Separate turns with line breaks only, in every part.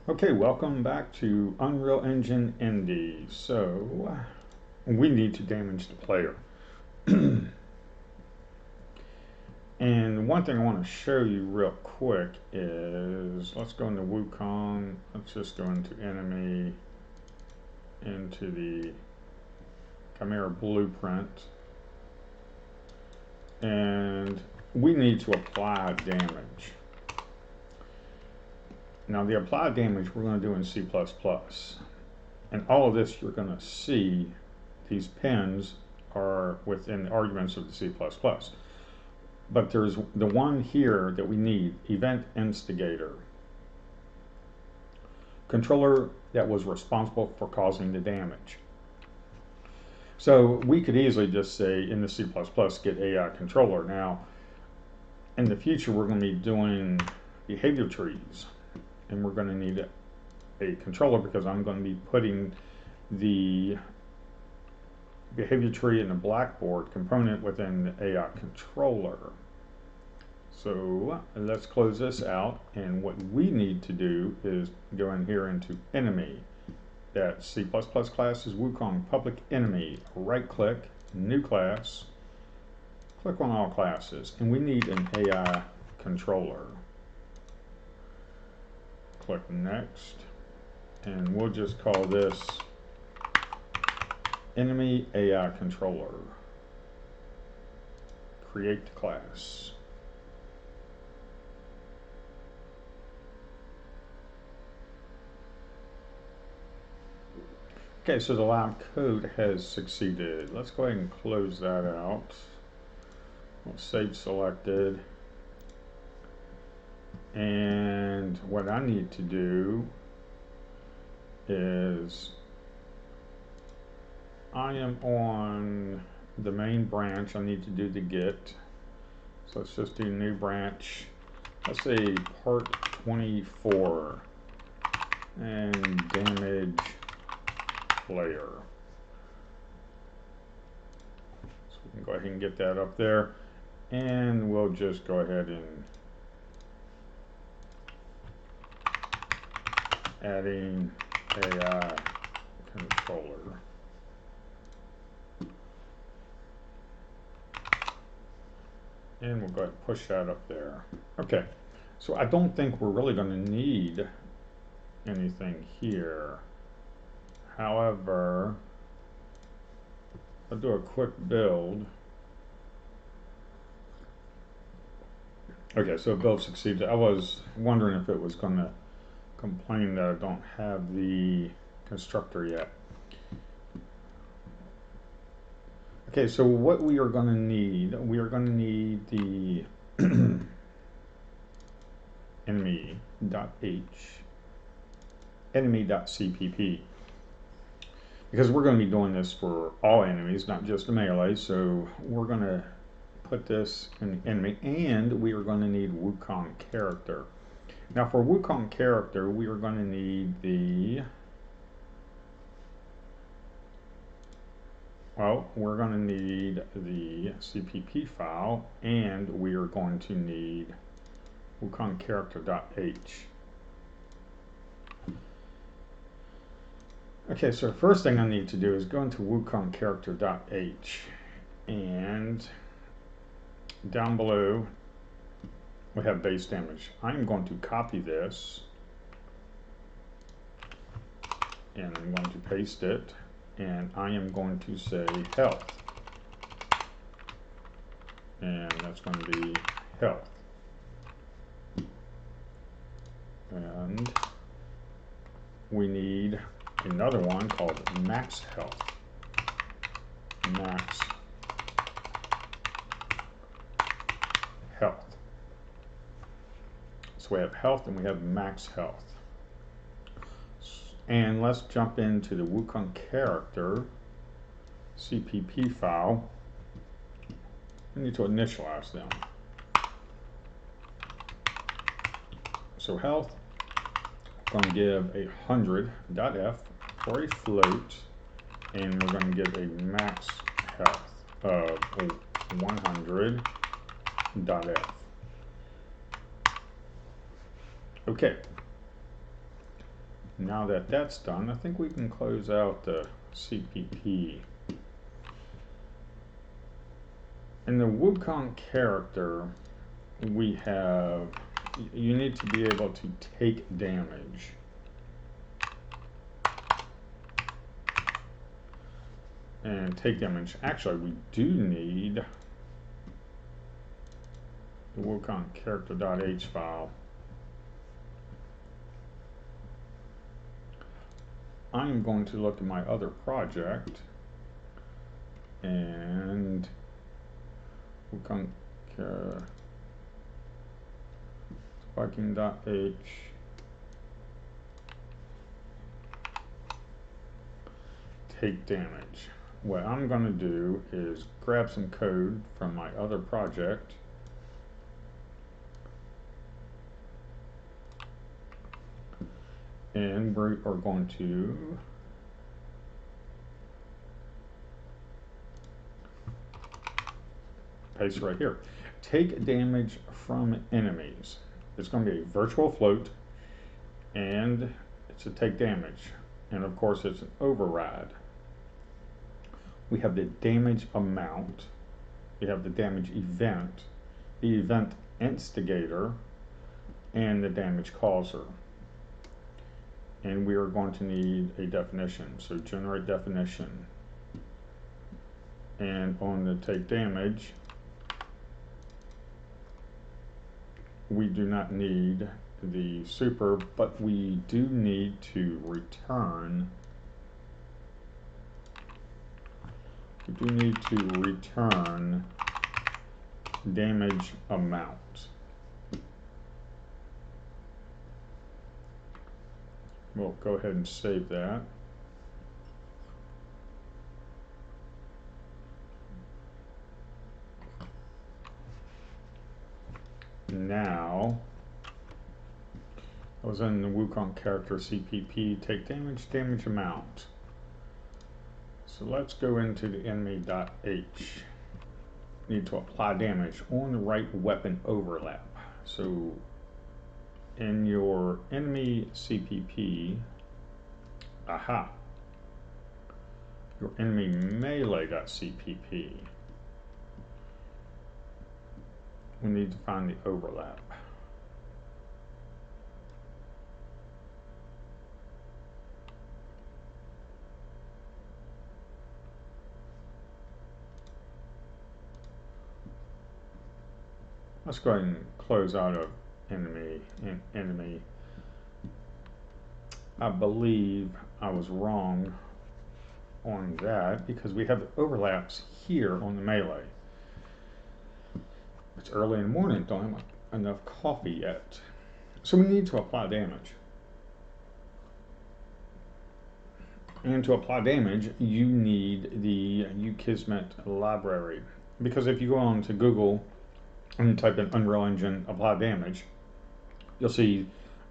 Okay, welcome back to Unreal Engine Indy. So, we need to damage the player. And one thing I want to show you real quick is, let's go into Wukong, let's just go into enemy, into the Chimera blueprint, and we need to apply damage. Now the applied damage we're going to do in C++. And all of this you're going to see, these pins are within the arguments of the C++. But there's the one here that we need, event instigator. Controller that was responsible for causing the damage. So we could easily just say in the C++ get AI controller. Now in the future we're going to be doing behavior trees, and we're going to need a controller because I'm going to be putting the behavior tree and the blackboard component within the AI controller. So let's close this out, and what we need to do is go in here into enemy. That C++ class is Wukong public enemy. Right click, new class, click on all classes, and we need an AI controller. Click next, and we'll just call this enemy AI controller. Create the class. Okay, so the lab code has succeeded. Let's go ahead and close that out. We'll save selected. And what I need to do is I am on the main branch. I need to do the get. So let's just do new branch. Let's say part 24 and damage player. So we can go ahead and get that up there, and we'll just go ahead and adding AI controller. And we'll go ahead and push that up there. Okay, so I don't think we're really going to need anything here. However, I'll do a quick build. Okay, so build succeeded. I was wondering if it was going to complain that I don't have the constructor yet. Okay, so what we are going to need the enemy.h, enemy.cpp, because we're going to be doing this for all enemies, not just the melee. So we're going to put this in the enemy, and we are going to need Wukong character. Now for Wukong character, we are going to need we're going to need the CPP file, and we are going to need Wukong character.h. Okay, so the first thing I need to do is go into Wukong character.h, and down below we have base damage. I'm going to copy this, and I'm going to paste it, and I am going to say health, and that's going to be health, and we need another one called max health. Max health. So we have health and we have max health. And let's jump into the Wukong character CPP file. We need to initialize them. So health, we're going to give 100.f for a float, and we're going to give a max health of 100.f. Okay. Now that that's done, I think we can close out the CPP. In the Wukong character, we have, you need to be able to take damage. And take damage. Actually, we do need the Wukong character.h file. I'm going to look at my other project and Wukong Viking.h. Take damage. What I'm going to do is grab some code from my other project and we are going to paste right here. Take damage from enemies. It's going to be a virtual float and it's a take damage. And of course it's an override. We have the damage amount, we have the damage event, the event instigator, and the damage causer. And we are going to need a definition. So generate definition. And on the take damage, we do not need the super, but we do need to return. We do need to return damage amount. We'll go ahead and save that. Now, I was in the Wukong character CPP, take damage, damage amount. So let's go into the enemy.h. Need to apply damage on the right weapon overlap. So in your enemy CPP, aha, your enemy melee.cpp, we need to find the overlap. Let's go ahead and close out of enemy and enemy. I believe I was wrong on that because we have the overlaps here on the melee. It's early in the morning, don't have enough coffee yet. So we need to apply damage. And to apply damage, you need the Ukismet library. Because if you go on to Google and type in Unreal Engine apply damage, you'll see,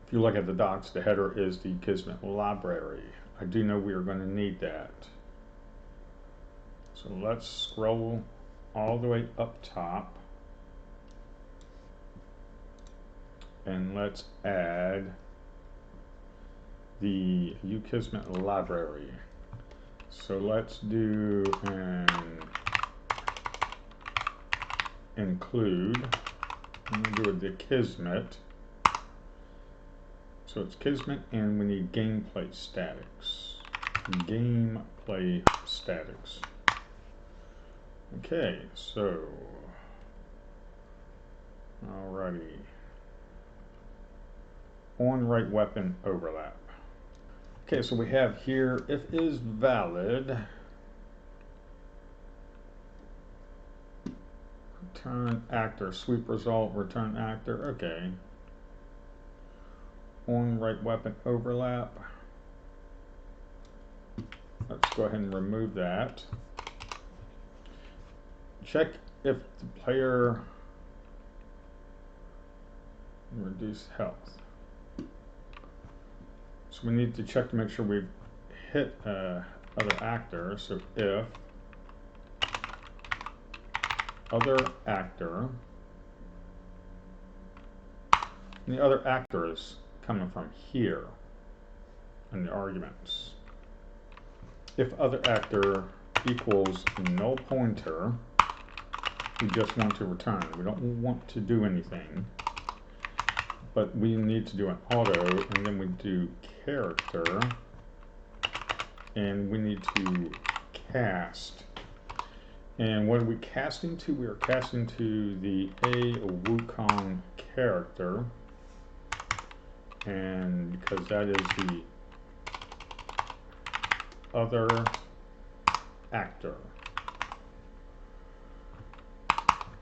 if you look at the docs, the header is the Kismet library. I do know we are going to need that. So let's scroll all the way up top. And let's add the Ukismet library. So let's do an include. I'm going to do the Kismet. So it's Kismet, and we need gameplay statics. Gameplay statics. Okay, so alrighty. On right weapon overlap. Okay, so we have here if is valid. Return actor, sweep result, return actor. Okay. On right weapon overlap. Let's go ahead and remove that. Check if the player reduce health. So we need to check to make sure we've hit other actor. So if other actor, and the other actor is coming from here. in the arguments. If other actor equals null pointer, we just want to return. We don't want to do anything, but we need to do an auto, and then we do character, and we need to cast. And what are we casting to? We are casting to the A Wukong character, and because that is the other actor.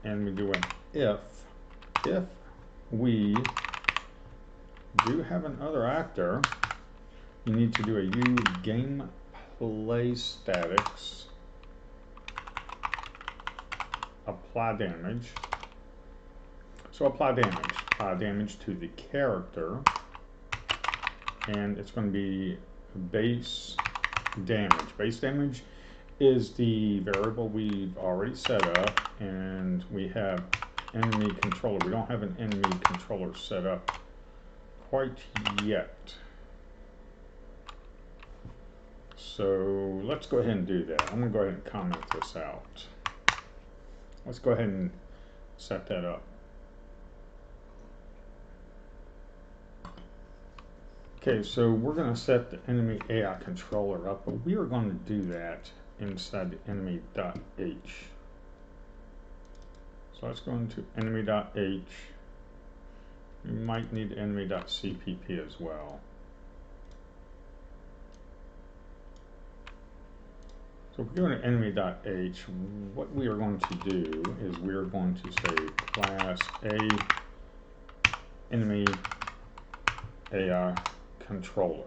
And we do an if we do have another actor, you need to do a gameplay statics apply damage. So apply damage to the character, and it's going to be base damage. Base damage is the variable we've already set up, and we have enemy controller. We don't have an enemy controller set up quite yet. So let's go ahead and do that. I'm going to go ahead and comment this out. Let's go ahead and set that up. Okay, so we're going to set the enemy AI controller up, but we are going to do that inside the enemy.h. So let's go into enemy.h. We might need enemy.cpp as well. So if we go into enemy.h, what we are going to do is we are going to say class A enemy AI controller.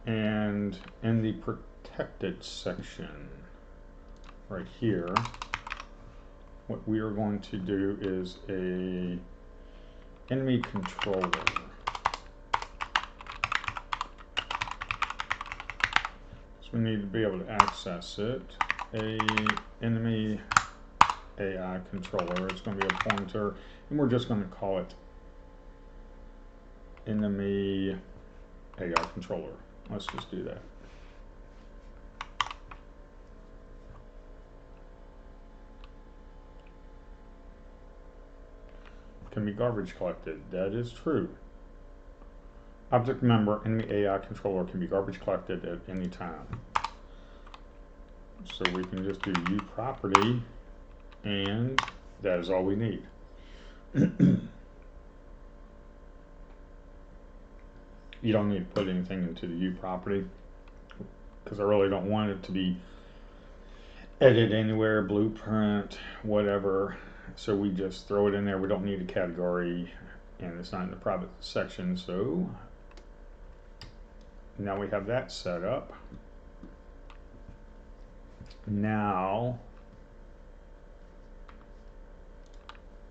And in the protected section right here, what we are going to do is a enemy controller. So we need to be able to access it. A enemy AI controller. It's going to be a pointer, and we're just going to call it enemy AI controller. Let's just do that. Can be garbage collected. That is true. Object member enemy AI controller can be garbage collected at any time. So we can just do uProperty, and that is all we need. You don't need to put anything into the uProperty because I really don't want it to be edited anywhere, blueprint, whatever. So we just throw it in there. We don't need a category, and it's not in the private section. So now we have that set up. Now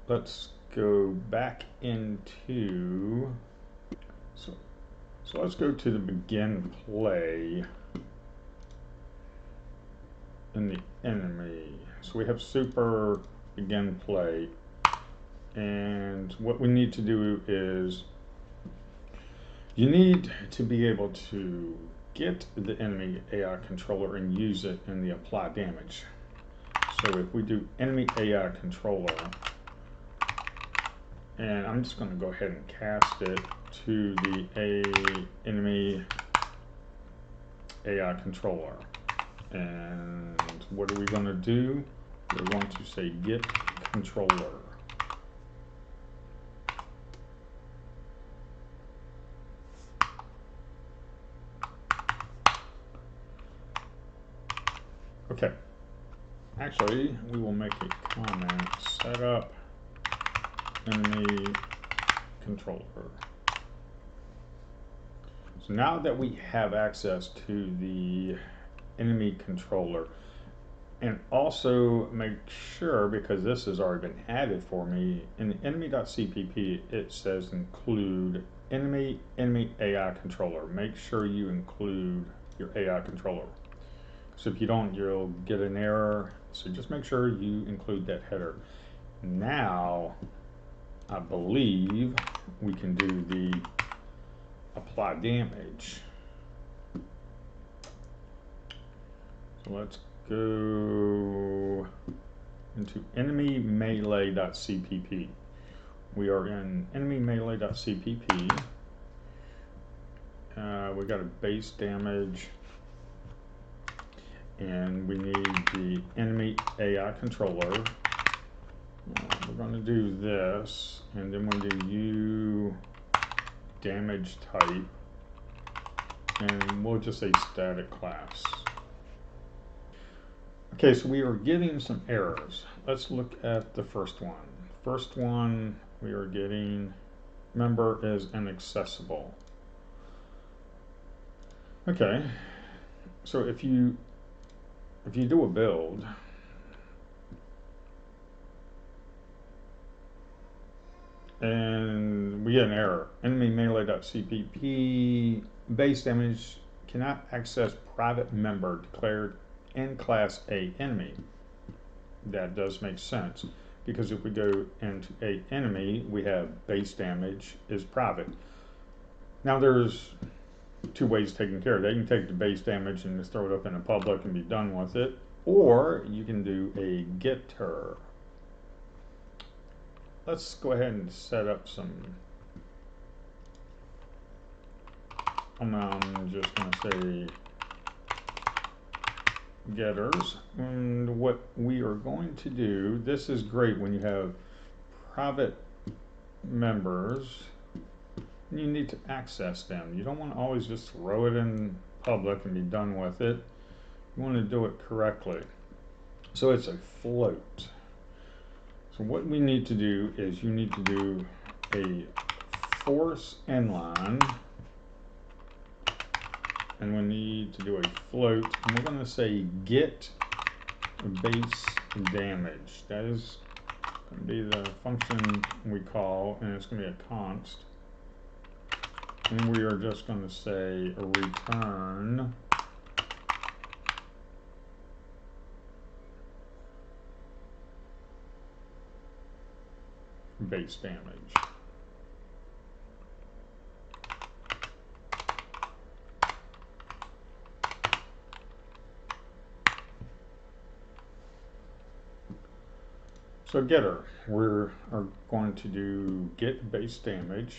let's go back into, so let's go to the begin play in the enemy. So we have super begin play, and what we need to do is you need to be able to get the enemy AI controller and use it in the apply damage. So if we do enemy AI controller, and I'm just going to go ahead and cast it to the enemy AI controller. And what are we going to do? We're going to say get controller. Okay. Actually, we will make a comment, set up enemy controller. So now that we have access to the enemy controller, and also make sure, because this has already been added for me, in the enemy.cpp it says include enemy AI controller. Make sure you include your AI controller. So if you don't, you'll get an error. So just make sure you include that header. Now I believe we can do the apply damage. So let's go into enemy melee.cpp. We are in enemy melee.cpp. We got a base damage, and we need the enemy AI controller. We're going to do this, and then we'll do U damage type, and we'll just say static class. Okay, so we are getting some errors. Let's look at the first one. First one, we are getting member is inaccessible. Okay, so if you do a build, and we get an error, enemy melee.cpp base damage cannot access private member declared in class A enemy. That does make sense, because if we go into A enemy, we have base damage is private. Now there's two ways of taking care of that. You can take the base damage and just throw it up in the public and be done with it, or you can do a getter. Let's go ahead and set up some, I'm just going to say getters, and what we are going to do, this is great when you have private members and you need to access them. You don't want to always just throw it in public and be done with it. You want to do it correctly. So it's a float. So what we need to do is you need to do a force inline, and we need to do a float, and we're going to say get base damage. That is going to be the function we call, and it's going to be a const. And we are just going to say return base damage. So getter, we are going to do get base damage.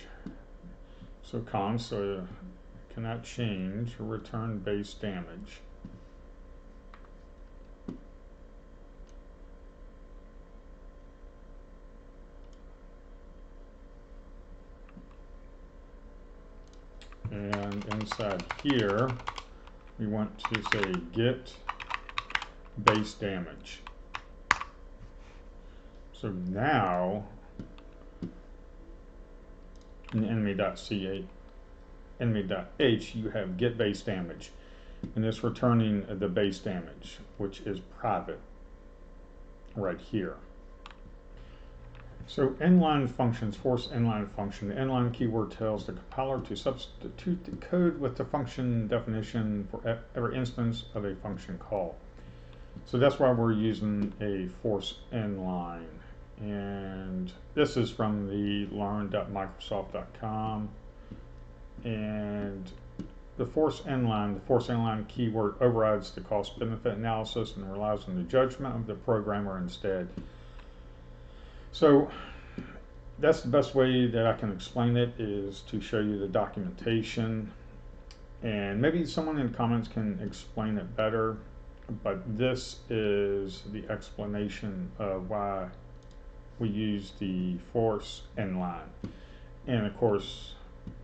So const, so cannot change, or return base damage. And inside here, we want to say get base damage. So now, in enemy.c8, enemy.h, you have get base damage, and it's returning the base damage, which is private right here. So inline functions, force inline function. The inline keyword tells the compiler to substitute the code with the function definition for every instance of a function call. So that's why we're using a force inline. And this is from the learn.microsoft.com. And the force inline keyword overrides the cost benefit analysis and relies on the judgment of the programmer instead. So that's the best way that I can explain it, is to show you the documentation, and maybe someone in the comments can explain it better, but this is the explanation of why we use the force inline. And of course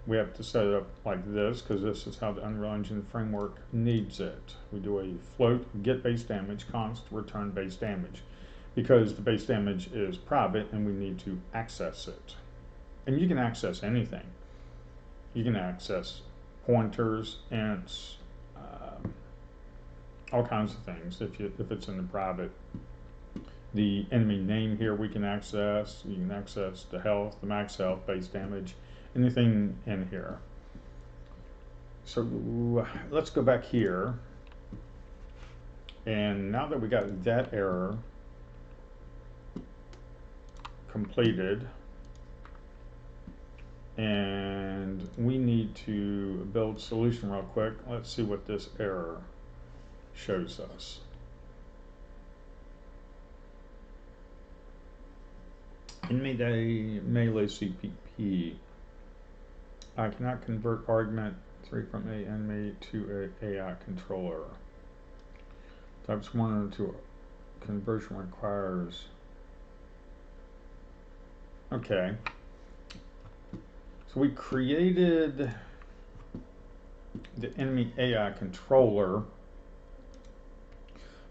we have to set it up like this because this is how the Unreal Engine framework needs it. We do a float get base damage const return base damage, because the base damage is private and we need to access it. And you can access anything. You can access pointers, ints, all kinds of things if it's in the private. The enemy name here we can access. You can access the health, the max health, base damage, anything in here. So let's go back here. And now that we got that error completed, and we need to build solution real quick. Let's see what this error shows us. Inmate melee CPP. I cannot convert argument 3 from a inmate to a AI controller. Types 1 to conversion requires. Okay. So we created the enemy AI controller.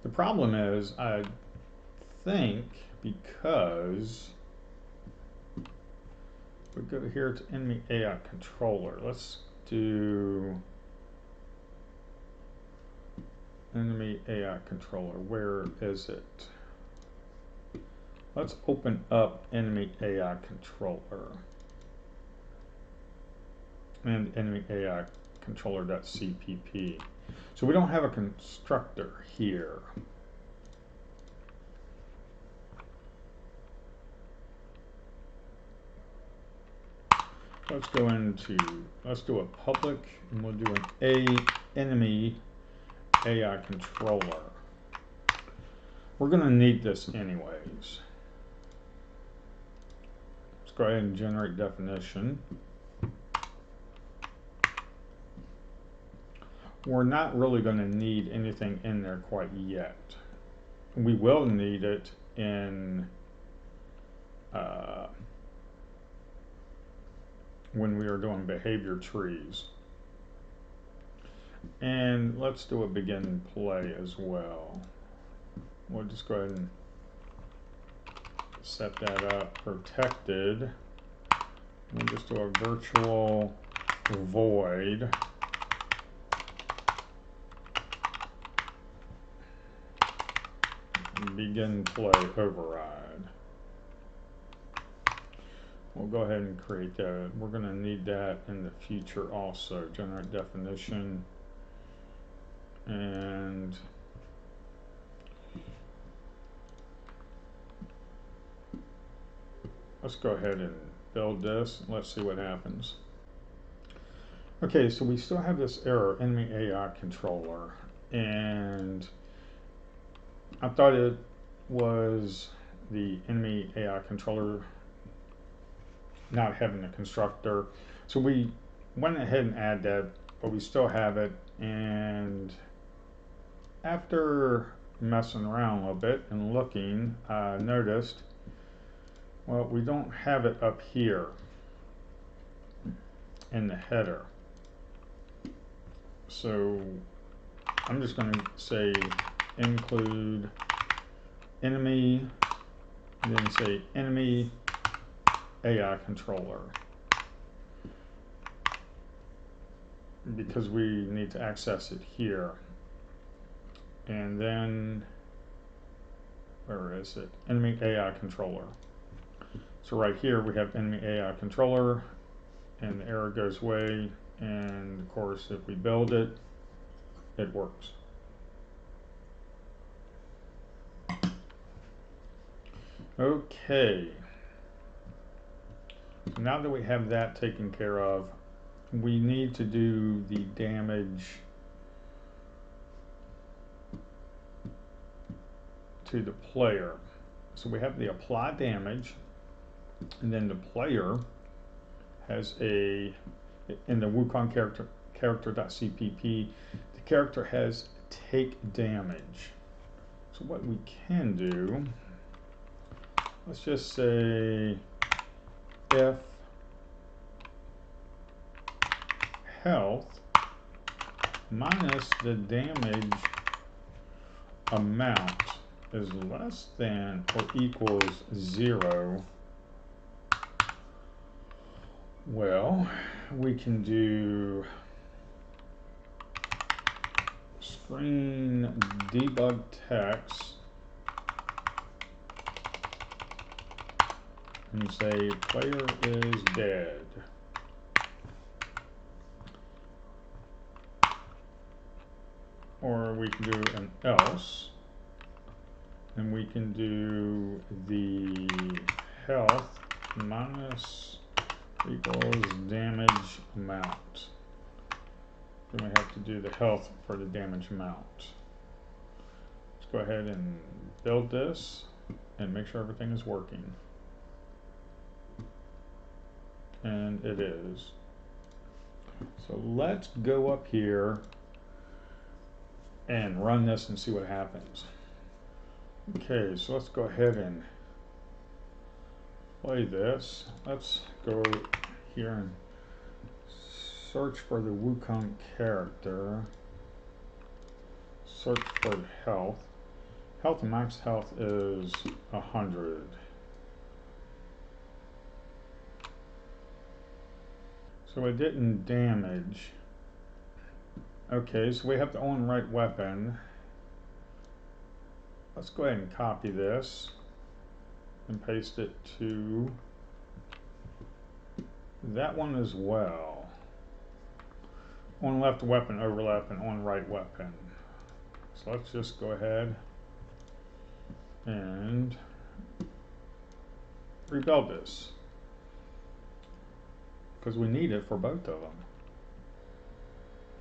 The problem is, I think, because we go here to enemy AI controller. Let's do enemy AI controller. Where is it? Let's open up enemy AI controller and enemy AI controller.cpp. So we don't have a constructor here. Let's do a public, and we'll do an enemy AI controller. We're going to need this anyways. Let's go ahead and generate definition. We're not really going to need anything in there quite yet. We will need it in when we are doing behavior trees. And let's do a begin play as well. We'll just go ahead and set that up protected. We'll just do a virtual void begin play override. We'll go ahead and create that. We're going to need that in the future also. Generate definition. And let's go ahead and build this. Let's see what happens. Okay, so we still have this error, enemy AI controller. And I thought it was the enemy AI controller not having a constructor. So we went ahead and added that, but we still have it. And after messing around a little bit and looking, I noticed, well, we don't have it up here in the header. So I'm just going to say include enemy, and then say enemy AI controller, because we need to access it here. And then, where is it? Enemy AI controller. So right here we have enemy AI controller, and the error goes away. And of course, if we build it, it works. Okay. So now that we have that taken care of, we need to do the damage to the player. So we have the apply damage, and then the player has a, in the Wukong character.cpp, the character has take damage. So what we can do, let's just say if health minus the damage amount is less than or equals 0, well, we can do screen debug text and say player is dead. Or we can do an else, and we can do the health minus equals damage amount. Then we have to do the health for the damage amount. Let's go ahead and build this and make sure everything is working. And it is. So let's go up here and run this and see what happens. Okay, so let's go ahead and play this. Let's go here and search for the Wukong character. Search for health. Health, max health is 100. So it didn't damage. Okay, so we have the on right weapon. Let's go ahead and copy this and paste it to that one as well. On left weapon overlap and on right weapon. So let's just go ahead and rebuild this because we need it for both of them.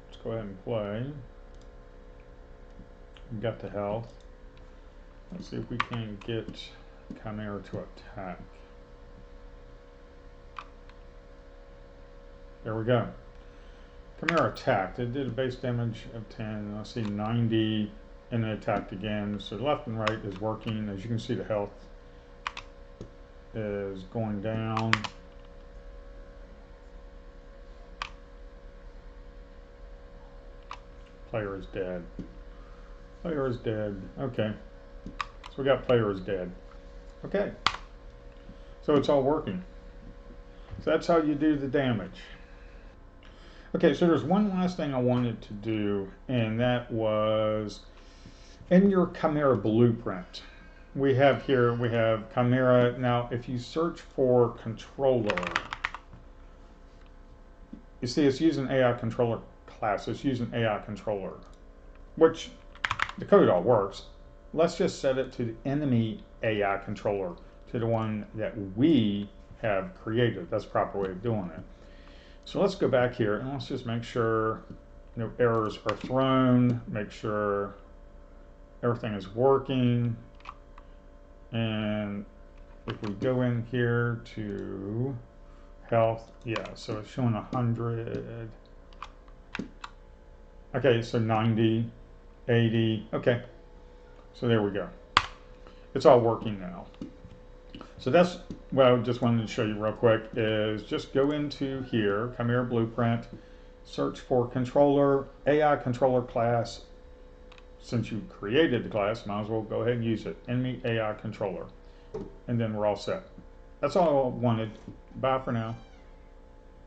Let's go ahead and play. We got the health. Let's see if we can get Chimera to attack. There we go. Chimera attacked. It did a base damage of 10. Let's see, 90, and it attacked again. So left and right is working. As you can see, the health is going down. Player is dead. Player is dead. Okay. So we got player is dead. Okay. So it's all working. So that's how you do the damage. Okay, so there's one last thing I wanted to do, and that was in your Chimera blueprint. We have Chimera. Now, if you search for controller, you see it's using AI controller class. It's using AI controller, which the code all works. Let's just set it to the enemy AI controller, to the one that we have created. That's the proper way of doing it. So let's go back here and let's just make sure no errors are thrown, make sure everything is working. And if we go in here to health, yeah, so it's showing 100. Okay, so 90, 80, okay. So there we go. It's all working now. So that's what I just wanted to show you real quick is just go into here, Chimera Blueprint, search for controller, AI controller class. Since you created the class, might as well go ahead and use it. Enemy AI controller. And then we're all set. That's all I wanted. Bye for now.